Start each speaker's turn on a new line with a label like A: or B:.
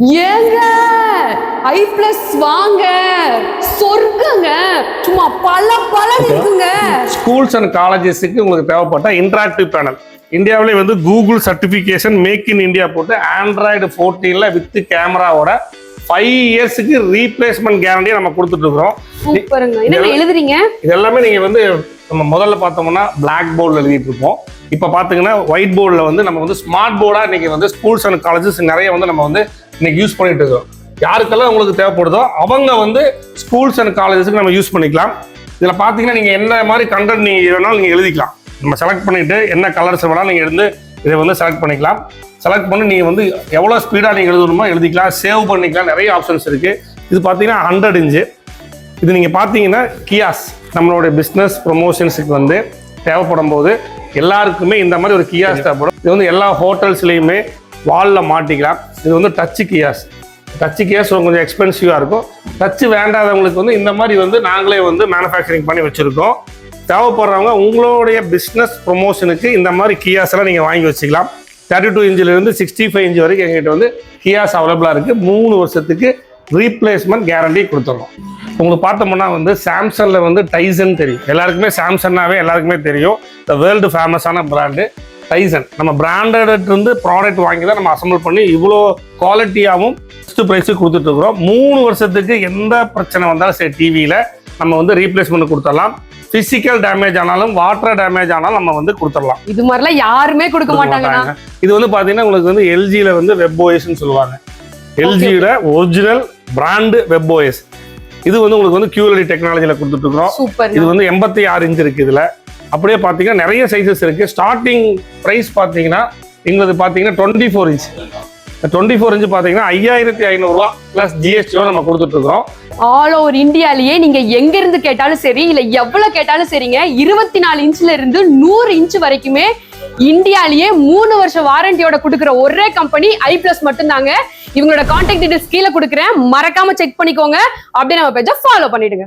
A: ஏங்க i+ வாங்க, சொர்க்கங்க, சும்மா பல இருக்குங்க.
B: ஸ்கூல்ஸ் அண்ட் காலேஜஸ்க்கு உங்களுக்கு தேவைப்பட்ட இன்டராக்டிவ் பேனல் இந்தியாவிலே வந்து Google certification make in India போட்டு ஆண்ட்ராய்டு 14ல வித் கேமராவோட 5 இயர்ஸுக்கு ரீப்ளேஸ்மெண்ட் கேரண்டியை நம்ம கொடுத்துட்டு இருக்கிறோம்.
A: சூப்பருங்க. என்ன எழுதுறீங்க?
B: இது எல்லாமே நீங்க வந்து நம்ம முதல்ல பார்த்தோம்னா பிளாக் போர்டில் எழுதிட்டு இருப்போம். இப்போ பார்த்தீங்கன்னா ஒயிட் போர்டில் வந்து நம்ம வந்து ஸ்மார்ட் போர்டாக இன்னைக்கு வந்து ஸ்கூல்ஸ் அண்ட் காலேஜஸ் நிறைய வந்து நம்ம வந்து இன்னைக்கு யூஸ் பண்ணிட்டு இருக்கோம். யாருக்கெல்லாம் உங்களுக்கு தேவைப்படுதோ அவங்க வந்து ஸ்கூல்ஸ் அண்ட் காலேஜஸ்க்கு நம்ம யூஸ் பண்ணிக்கலாம். இதில் பார்த்தீங்கன்னா நீங்கள் என்ன மாதிரி கண்டென்ட் நீங்கள் வேணாலும் நீங்கள் எழுதிக்கலாம். நம்ம செலக்ட் பண்ணிட்டு என்ன கலர்ஸ் வேணாலும் நீங்கள் இருந்து இதை வந்து செலக்ட் பண்ணிக்கலாம். செலக்ட் பண்ணி நீங்கள் வந்து எவ்வளோ ஸ்பீடாக நீங்கள் எழுதணுமோ எழுதிக்கலாம், சேவ் பண்ணிக்கலாம். நிறைய ஆப்ஷன்ஸ் இருக்குது. இது பார்த்தீங்கன்னா 100 இன்ச்சு. இது நீங்கள் பார்த்தீங்கன்னா கியாஸ் நம்மளுடைய பிஸ்னஸ் ப்ரொமோஷன்ஸுக்கு வந்து தேவைப்படும் போது எல்லாருக்குமே இந்த மாதிரி ஒரு கியாஸ் தேவைப்படும். இது வந்து எல்லா ஹோட்டல்ஸ்லேயுமே வாலில் மாட்டிக்கலாம். இது வந்து டச்சு கியாஸ். டச்சு கியாஸ் கொஞ்சம் எக்ஸ்பென்சிவாக இருக்கும். டச்சு வேண்டாதவங்களுக்கு வந்து இந்த மாதிரி வந்து நாங்களே வந்து மேனுஃபேக்சரிங் பண்ணி வச்சுருக்கோம். தேவைப்படுறவங்க உங்களுடைய பிஸ்னஸ் ப்ரொமோஷனுக்கு இந்த மாதிரி கியாஸ் எல்லாம் நீங்கள் வாங்கி வச்சுக்கலாம். 32 இன்ச்சிலிருந்து 65 இன்ச் வரைக்கும் எங்ககிட்ட வந்து கியாஸ் அவைலபிளாக இருக்குது. 3 வருஷத்துக்கு ரீப்ளேஸ்மெண்ட் கேரண்டி கொடுத்துடணும். உங்களுக்கு பார்த்தோம்னா வந்து சாம்சங்கில் வந்து டைசன் தெரியும். எல்லாருக்குமே சாம்சங்னாவே எல்லாருக்குமே தெரியும். இந்த வேர்ல்டு ஃபேமஸான பிராண்டு டைசன். நம்ம பிராண்டட்லேருந்து ப்ராடக்ட் வாங்கி தான் நம்ம அசம்பிள் பண்ணி இவ்வளோ குவாலிட்டியாகவும் ஃபஸ்ட்டு ப்ரைஸுக்கு கொடுத்துட்ருக்குறோம். 3 வருஷத்துக்கு எந்த பிரச்சனை வந்தாலும் சரி டிவியில் நம்ம வந்து ரீப்ளேஸ்மெண்ட் கொடுத்துடலாம். பிசிக்கல் டேமேஜ் ஆனாலும் வாட்டர் டேமேஜ் ஆனாலும் நம்ம வந்து கொடுத்துடலாம்.
A: இது மாதிரிலாம் யாருமே கொடுக்க மாட்டாங்க.
B: இது வந்து பார்த்தீங்கன்னா உங்களுக்கு வந்து எல்ஜியில் வந்து WebOSன்னு சொல்லுவாங்க. எல்ஜியோட ஒரிஜினல் பிராண்டு WebOS. இது வந்து உங்களுக்கு வந்து QLED டெக்னாலஜியில் கொடுத்துட்ருக்குறோம். இது வந்து 86 இன்ச் இருக்குது. இதில் அப்படியே பார்த்தீங்கன்னா நிறைய சைஸஸ் இருக்குது. ஸ்டார்டிங் ப்ரைஸ் பார்த்தீங்கன்னா எங்களுக்கு பார்த்தீங்கன்னா 24 இன்ச். 24 இன்ச் பார்த்தீங்கன்னா 5500 ரூபா ப்ளஸ் ஜிஎஸ்டியோட நம்ம கொடுத்துட்ருக்குறோம்.
A: ஆல் ஓவர் இந்தியாலேயே நீங்க எங்க இருந்து கேட்டாலும் சரி, இல்ல எவ்வளவு கேட்டாலும் சரிங்க, 24 இன்ச்ல இருந்து 100 இன்ச் வரைக்குமே இந்தியாலேயே 3 வருஷம் வாரண்டியோட கொடுக்குற ஒரே கம்பெனி i+ மட்டும்தாங்க. இவங்களோட கான்டாக்ட் டீடைல்ஸ் கீழே கொடுக்குறேன், மறக்காம செக் பண்ணிக்கோங்க. அப்படியே நம்ம பேஜை ஃபாலோ பண்ணிடுங்க.